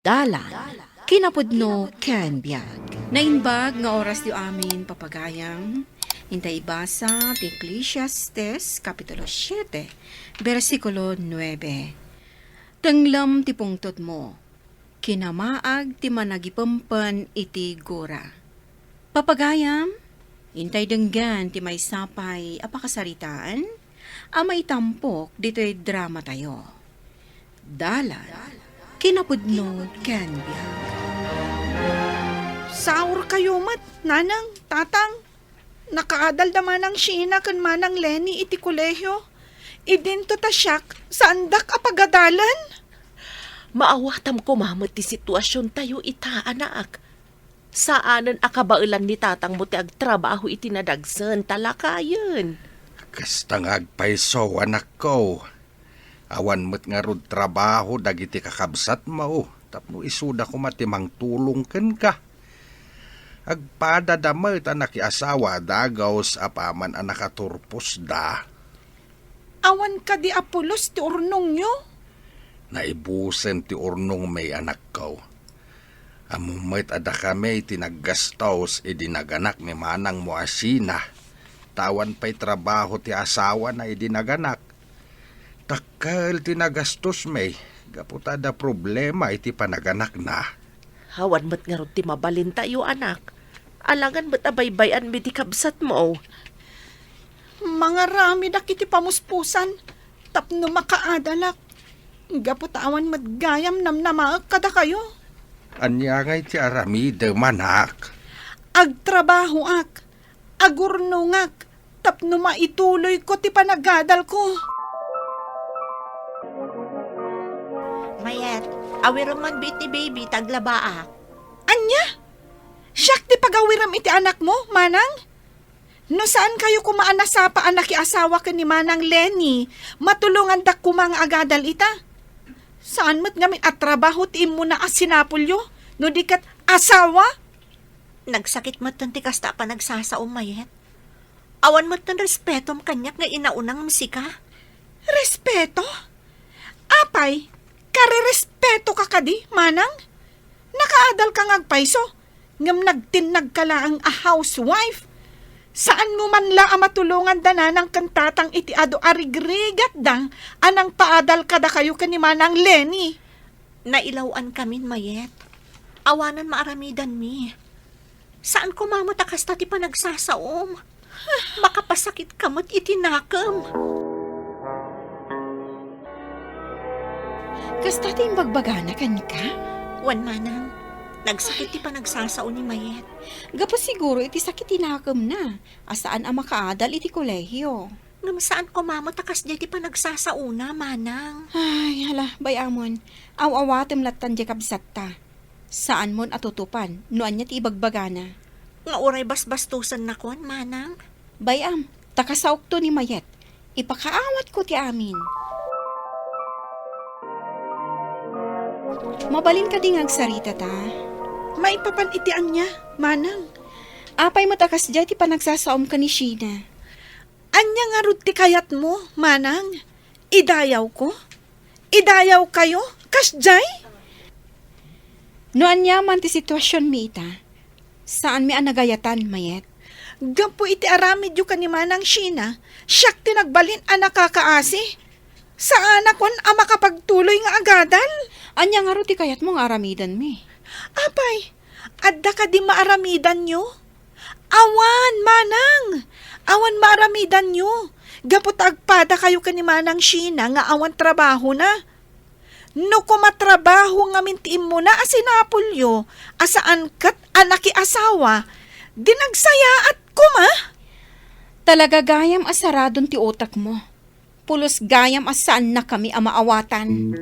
Dalan, kinapudno ken biag. Nainbag nga oras di amin papagayang, intay basa ti Ecclesiastes Kapitulo 7, versikulo 9. Tenglam ti pungtot mo, kinamaag ti managipempen iti gura. Papagayam, intay denggan ti may sapay apakasaritaan, amay tampok dito'y drama tayo. Dalan, kinapudno ken biag. Saur kayo mat, nanang, tatang. Nakaadal da manang Sheena kan manang Lenny iti kolehyo. Idinto ta siyak sa andak apagadalan. Maawatam ko mamot ti sitwasyon tayo ita, anak. Saanan akabailan ni tatang mo ti agtrabaho iti nadagsan talakayan. Kastang agpaiso, anak ko. Awan mo't nga rod trabaho dagiti kakabsat mo. Tapno isuda ko matimang tulong ken ka. Agpadadamat anak asawa dagaw sa apaman anak aturpos da. Awan ka di apulos ti urnong nyo. Naibusen ti urnong may anak ko. Amumait ada kami tinaggastos idinaganak mi manang mo asina. Tawan pa'y trabaho ti asawa na idinaganak. Takal tinagastos may, gaputada problema iti panaganak na. Hawan mo't nga ron ti mabalin tayo, anak. Alangan mo't abaybayan mi ti kabsat mo. Mga rami da kiti pamuspusan. Tapno makaadalak. Gaputawan madgayam namnamaag kada kayo. Anya ngay ti aramide manak. Agtrabaho ak. Agurnungak. Tapno maituloy ko ti panagadal ko. Mayet, awiram man biti baby, taglabaa. Anya? Siyak ti pagawiram iti anak mo, manang? No saan kayo kumaana sa anak asawa ka ni manang Lenny? Matulungan dak kumang agadal ita? Saan mo't ngamin at trabaho ti imo na asinapulyo? No di kat asawa? Nagsakit mo ti kasta pa nagsasaom, Mayet. Awan mo tan respetom kanyak nga inaunang musika. Respeto? Apay, kare-respeto ka kadi, manang? Nakaadal kang agpaiso, ngam nagtinag ka lang a housewife. Saan mo man la matulungan dananang kantatang iti ado arigrigat dang anang paadal kada kayo ka ni manang Lenny? Nailawan kamin, Mayet. Awanan maaramidan mi. Saan ko mamatakas ti pa nagsasaom? Makapasakit kamot itinakam. Kasta tayong bagbagana kan ka? Wan manang, nagsakit ti pa nagsasaon ni Mayet. Gapos siguro iti sakit tinakam na. Asaan ang makaadal iti kolehyo. Ngam saan ko mamatakas di ti pa nagsasauna, manang. Ay, hala, bayamon. Aw-awatem latan di kabsat ta. Saan mon atutupan? Noan niya ti bagbagana. Nga oray basbastusan na kon, manang. Bayam, takasaok to ni Mayet. Ipakaawat ko ti amin. Mabalin ka ding agsarita ta. Maipapan itian niya, manang. Apay mo takas dyan ti panagsasaom ka ni Sheena. Anya nga rud ti kayat mo, manang? Idayaw ko? Idayaw kayo? Kasjay? Noan niya man ti sitwasyon mi ita. Saan mi anagayatan, Mayet? Gampo iti aramid yu ka ni manang Sheena, siyak ti nagbalin a nakakaasi. Saan akon a makapagtuloy nga agadal? Anya nga ro ti kayat mo nga aramidan mi. Apay, adda ka di maaramidan nyo? Awan, manang! Awan maaramidan nyo. Gapot agpada kayo ka ni manang Sheena nga awan trabaho na. No kumatrabaho nga mintiim mo na asinapulyo, asaan kat anaki asawa, dinagsaya at kuma. Talaga gayam asaradon ti otak mo. Pulos gayam asaan na kami amaawatan.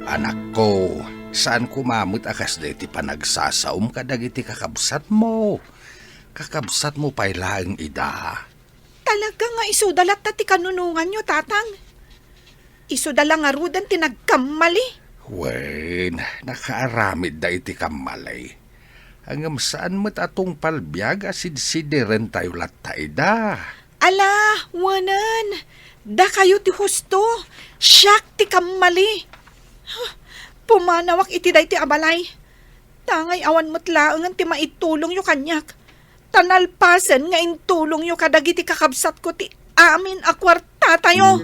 Anak ko, saan kumamot akas da iti panagsasaom kadag iti kakabsat mo? Kakabsat mo pa'y laing ida. Talaga nga isudalat na ti kanunungan nyo, tatang. Isudala nga rudan ti nagkamali. Wen, nakaaramid da iti kamalay. Hanggang saan mo't atong palbiag asid-sidiren tayo latay da. Ala, wanan. Da kayo ti husto. Siyak ti kamali. Pumanawak iti day ti abalay. Tangay awan mo't laangan ti maitulong yu kanyak. Tanalpasen nga intulong yu kadagiti kakabsat ko ti amin a kwarta tayo.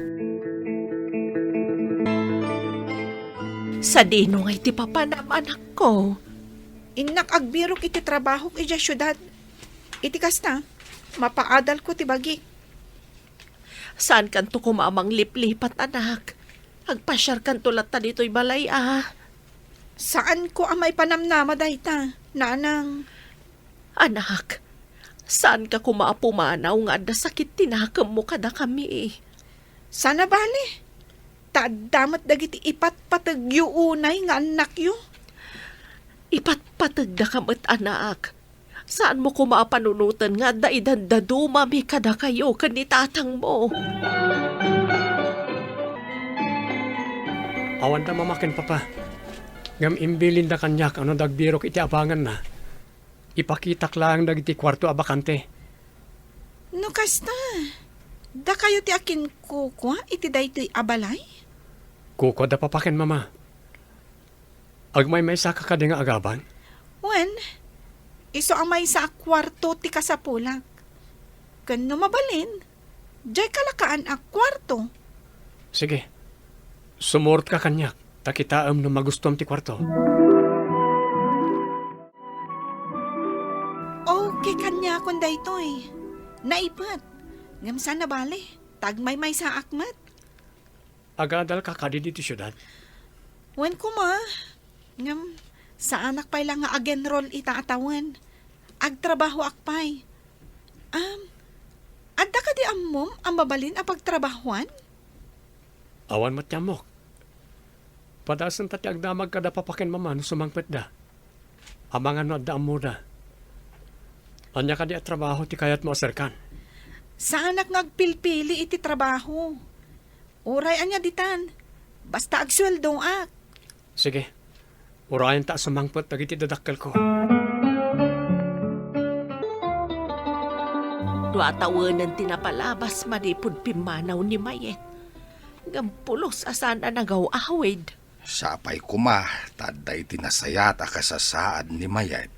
Sa dino nga iti papanam anak ko. Inak agbirok iti trabaho iti syudad. Iti kasta, mapaadal ko ti bagi. Saan kanto kumamang liplipat anak? Agpasyar kanto lata dito'y balay Saan ko amay panamnama dayta, nanang? Anak, saan ka kumaapumanaw nga da sakit tinakam mo kada kami Sana bali. Tadamat dagiti ipatpatag yu unay nga anak yu. Ipatpatag da kamat anak. Saan mo kumaapanunutan nga da idandaduma mi kada kayo kanitatang mo? Awan da mamakin papa. Ngam imbilin da kanyak ano dagbirok iti abangan na. Ipakitak lang dagiti kwarto abakante. No kasta, da kayo ti akin kukwa iti daytoy abalay? Kuko da papakin mama. Agmay may saka ka nga agaban. Wen, iso amay sa kwarto ti kasapulak. Kano mabalin, jay kalakaan a kwarto. Sige. Sumurot ka kanyak. Takitaam no magustom ti kwarto. Okay kanya kon daytoy. Naipat. Ngam sana bali, tagmay may sa akmat. Agadal ka kadi dito syudad. Wen ko ma, ngam sa anak pay lang nga agenrol itaatawan. Agtrabaho akpay. Adda ka di ammom ang mabalin a pagtrabahuan? Awan matyamok. Padasan tati agdamag kada papakin mama no sumangpet da. Amangan no adda amuda. Anya ka di at trabaho ti kayat mo asarkan. Sa anak ngagpilpili iti trabaho. Uray anya ditan. Basta agsweldo ak. Sige. Urayan ta sumangpet dagiti dadakkel ko. Duatawanan tinapalabas manipod pimanaw ni Mayet. Gampulos asan na nagaw-awid. Sapay kuma, taday tinasayat a kasasaad ni Mayet.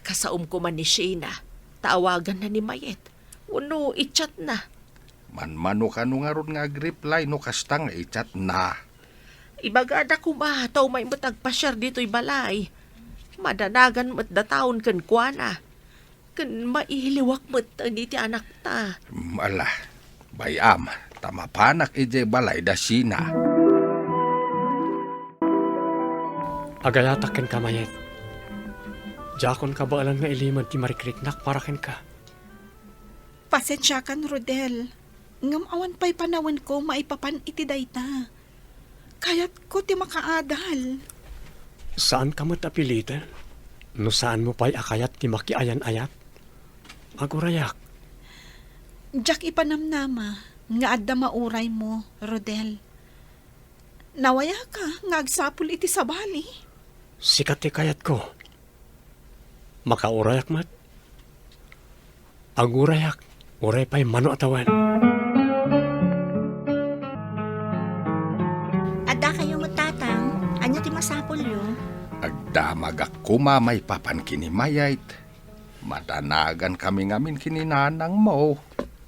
Kasaum ko man ni Sheena. Taawagan na ni Mayet. Uno, i-chat na. Manmano ka no nga ron nga agriply no kastang ichat na. Ibagada ko ba, taw may matagpasyar dito'y balay. Madanagan mo't dataon kan kuana. Kan mailiwak mo't ti anak ta. Ala, bayam, tamapanak ije balay da sina. Agayataken ka mayet. Jakon ka ba alam nga ilimad ti marikriknak paraken ka. Pasensya kan, Rodel. Ngam awan pa'y panawan ko maipapan iti dayta. Kayat ko ti makaadal. Saan ka mo't apilitan? No saan mo pa'y akayat ti makiayan-ayat? Agurayak. Jack ipanamnama nga adda mauray mo, Rodel. Nawaya ka nga agsapul iti sabali. Sikat ti kayat ko. Makaurayak mat. Agurayak. Uray pa'y mano atawan. Adda kayo mo tatang, anya ti masapol yo? Agdamag ako mamay papan kini Mayet. Madanagan kami ngamin kininanang mo.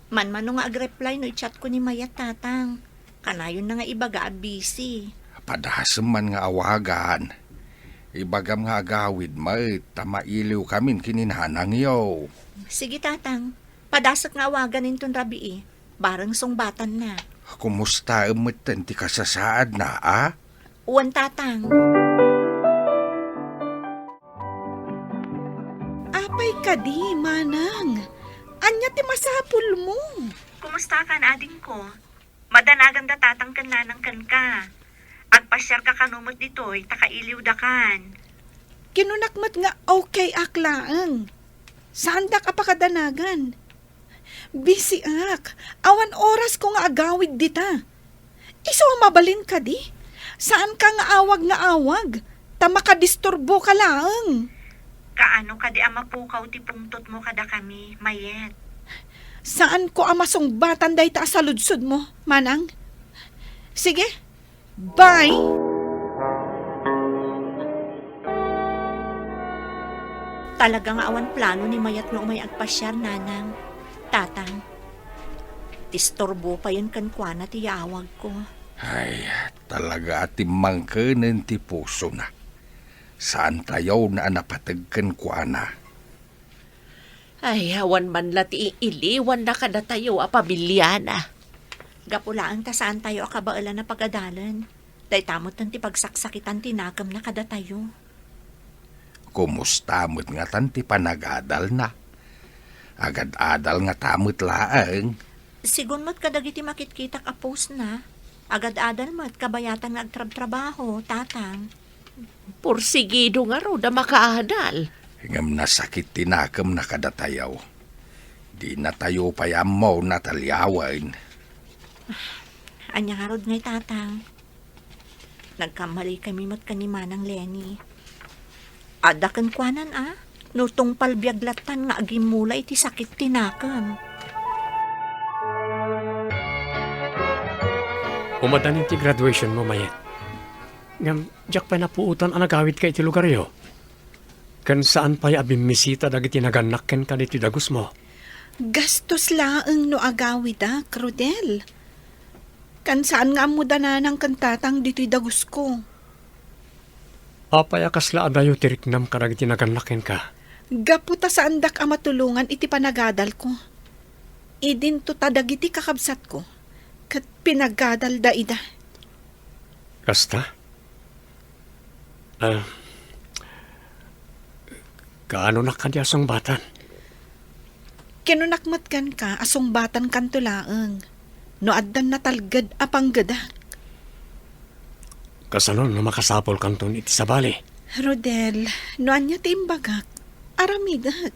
Manmano nga agreply no i-chat ko ni Mayat tatang. Kanayon na nga ibaga busy. Padasem man nga awagan. Ibagam nga agawid may tamailiw kamin kininanang yo. Sige tatang, padasak nga awagan intong rabi Barang sungbatan na. Kumusta emetan ti kasasaad na Uwan tatang. Apay ka di, manang. Anya ti masapul mo. Kumusta ka na ading ko? Madanagan da tatang kan nanang kan ka. Agpasyar ka kanumot dito'y takailiw da kan. Kinunakmat nga okay aklaang. Saan da ka pakadanagan? Busy ak. Awan oras ko nga agawid dita. Iso mabalin ka di? Saan ka nga awag? Tama ka disturbo ka lang. Kaano ka di amapukaw ti pungtot mo kada kami, Mayet? Saan ko amasong batan day ta sa ludsod mo, Manang? Sige, bye! Talaga nga awan plano ni mayat no may agpasyar, nanang. Tatang. Tistorbo pa yun kankwana ti yawag ko. Ay, talaga atimang kanan ti puso na. Saan tayo na napatagkan kwa na? Ay, awan man la ti iliwan na kada tayo apabiliana. Gapulaan ta saan tayo akabaala na pagadalan. Day tamot ng ti pagsaksakitan tinakam na kada tayo. Kumusta mo't nga tanti panagadal na? Agad-adal nga tamot laang. Sigun mo't kadagiti makitkitak apos na. Agad-adal mo't kabayatan nga agtrab-trabaho, tatang. Pursigido nga ro da makaadal. Hingam na sakit tinakam na kadatayaw. Di na tayo payamaw na talyawan. Anya nga rod ngay, tatang. Nagkamali kami mo't kanimanang Lenny. Adakan kwanan nutong palbiaglatan nga agimula iti sakit tinakam. Umadanin ti graduation mo, Mayet. Ngam, jak pa napuutan ang nagawid ka iti lugar yo. Kan saan pa'y abimisita dagiti naganakken ka diti dagus mo. Gastos laang no agawid Crodel. Kan saan nga mo dananang kantatang dito'y dagus ko. Apay akasla adayo tiriknam ka dagiti naganakken ka. Gaputa sa andak matulungan iti panagadal ko. Idin to tadagiti kakabsat ko. Kat pinagadal da ida. Kasta? Kaano na kanya asong batan? Kinunakmat ka asong batan kantulaang. No addan natalgad apanggadak. Kasanon na makasapol kanton iti sabali. Rodel, no anya timbagak. Aramigat.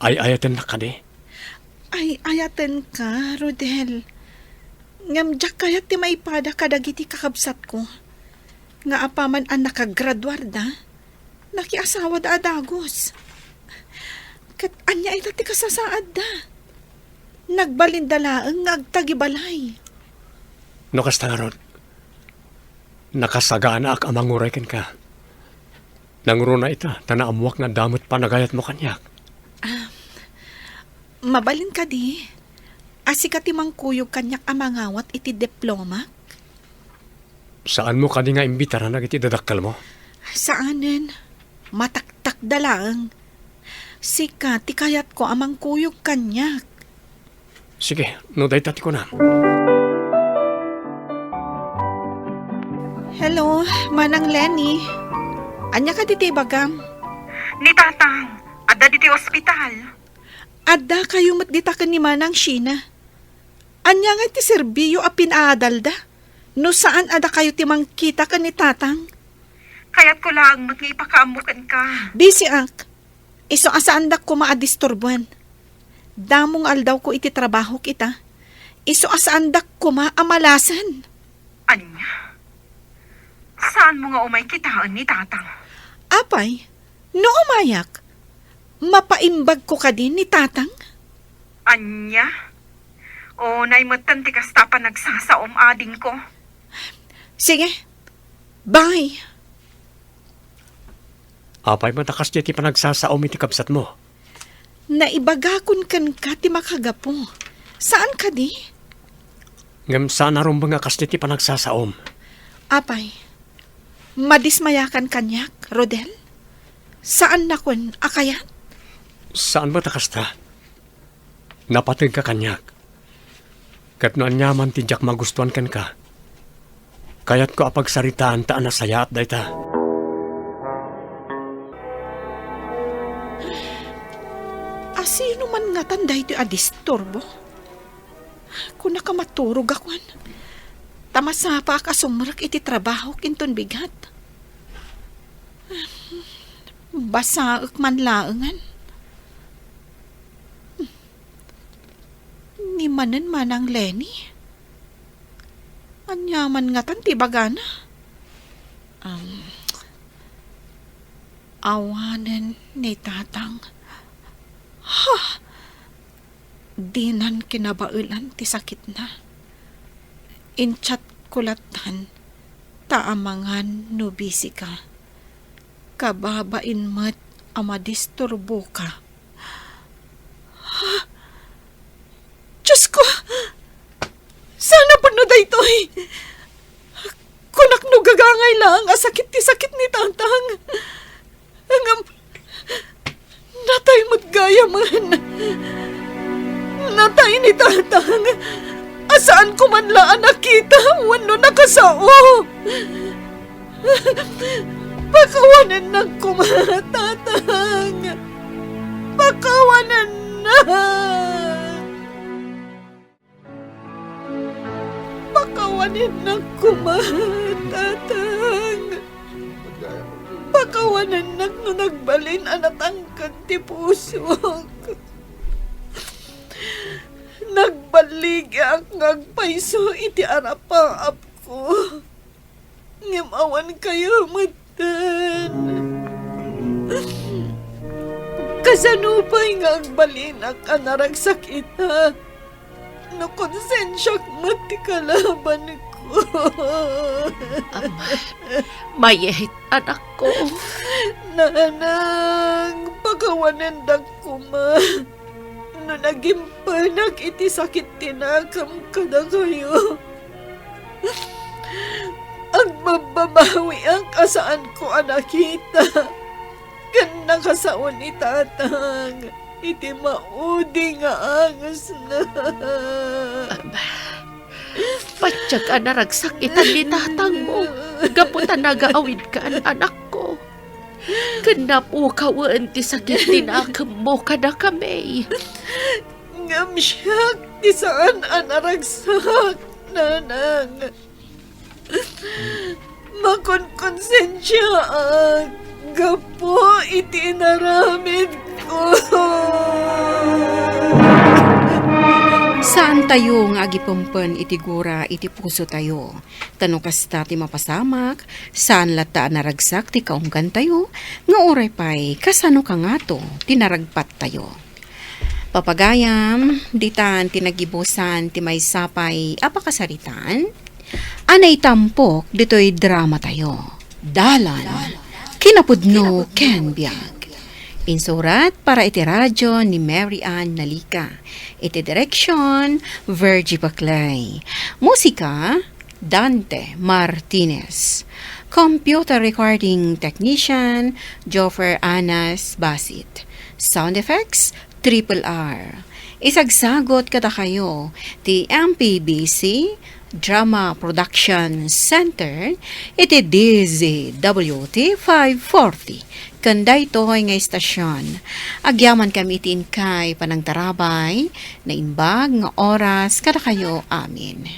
Ay ayaten na ka di. Ay ayaten ka, Rodel. Ngamjak kayat ti maipada kadagiti kakabsat ko. Nga apaman ang nakagraduar da, nakiasawa da adagos. Kat anya ita ti kasasaad da. Nagbalindalaang agtagibalay. No kasta nga ron, nakasagana ak amangurayken ka. Nanguro na ita, tanaamuak nga damot pa nagayat mo kanyak. Mabalin ka di. Asika ti mangkuyog kanyak amangawat iti diploma. Saan mo kadi nga imbitaran na iti dadakkal mo? Saanen? Mataktak dalang. Sika ti kayat ko amang kuyog kanyak. Sige, no day tati ko na. Hello, Manang Lenny. Anya ka diti bagam? Ni tatang, adda diti ospital. Adda kayo matditakan ni Manang Sheena. Anya nga ti serbiyo a pinaadal da. No saan ada kayo ti mangkita ka ni tatang? Kaya't ko lang mo't nga ipakaamukan ka. Busy ak. Iso asaan dak ko maadisturbuan. Damong aldaw ko iti trabaho kita. Iso asaan dak ko maamalasan. Anya? Saan mo nga umay kitaan ni tatang? Apay, no umayak. Mapaimbag ko ka din ni tatang? Anya? O naimatan ti kasta pa nagsasaom ading ko. Sige, bye. Apay matakas di ti panagsasaom iti kapsat mo. Naibagakon kan ka ti makagapo. Saan ka di? Ngam sana ron ba nga kas di ti panagsasaom? Apay, madismayakan kanyak, Rodel? Saan na kun akayat? Saan ba takas ta? Napatag ka kanyak. Kat no anyaman tidyak magustuhan kan ka. Kaya't ko apagsaritaan ta anasaya at dayta. Asino man nga tanday ito adisturbo? Kung nakamaturog akwan, tamasa pa akasumrak iti trabaho kinton bigat. Basaak man laangan. Ni manen manang Lenny. Anyaman nga tan ti bagana. Awanen ni tatang. Dinan kinabaulan ti sakit na. Inchat kulatan, taamangan no busy ka. Kababain mat amadisturbo ka. Diyos ko! Sana po no daytoy! Kunak no gagangay lang, asakit ti sakit ni tatang. Hangam, natay mo't gaya man. Natay ni tatang. Asaan ko man laan nakita, wano nakasao. Pakawanan na kumatatang. Pakawanan na. Pakawanan na kumatatang. Pakawanan na no nagbalin anatangkad ti pusok. Nagbaligak ngagpaiso iti arapaap ko. Ngimawan kayo matan. Kasanupay ngagbalinak anaragsak ita. No konsensyak mati kalaban ko. Mayet, anak ko. Nanang, pagawanan dag kuma. No naging panak iti sakit tinakam kada kayo. Ang mababawi ang kasaan ko anakita. Kan nakasaon ni tatang. Iti maudi nga angas na. Patsag anaragsak itan ni tatang mo. Gaputan nagaawid ka an anak ko. Kanapukawan ti sakit tinakam mo kada kami. Ngamsyak ti saan anaragsak, nanang. Makonkonsensya ang gapo iti inaramid ko. Saan tayo nga agipumpen iti gura iti puso tayo? Tanong kasta ti mapasamak, saan lata naragsak ti kaunggan tayo? Nga oray pa'y kasano ka nga to, tinaragpat tayo. Papagayam, ditan tinagibusan ti may sapay apakasaritan, anay tampok dito'y drama tayo. Dalan, kinapudno ken biag. Insurat para iti radyo ni Mary Ann Nalika. Iti direksyon, Virgie Baclay. Musika, Dante Martinez. Computer recording technician, Joffer Anas Basit. Sound effects, Triple R. Isagsagot kada kayo, ti MPBC Drama Production Center, iti DZWT 540. Kanday to'y nga istasyon. Agyaman kami itin kay panangtarabay, na imbag nga oras kada kayo amin.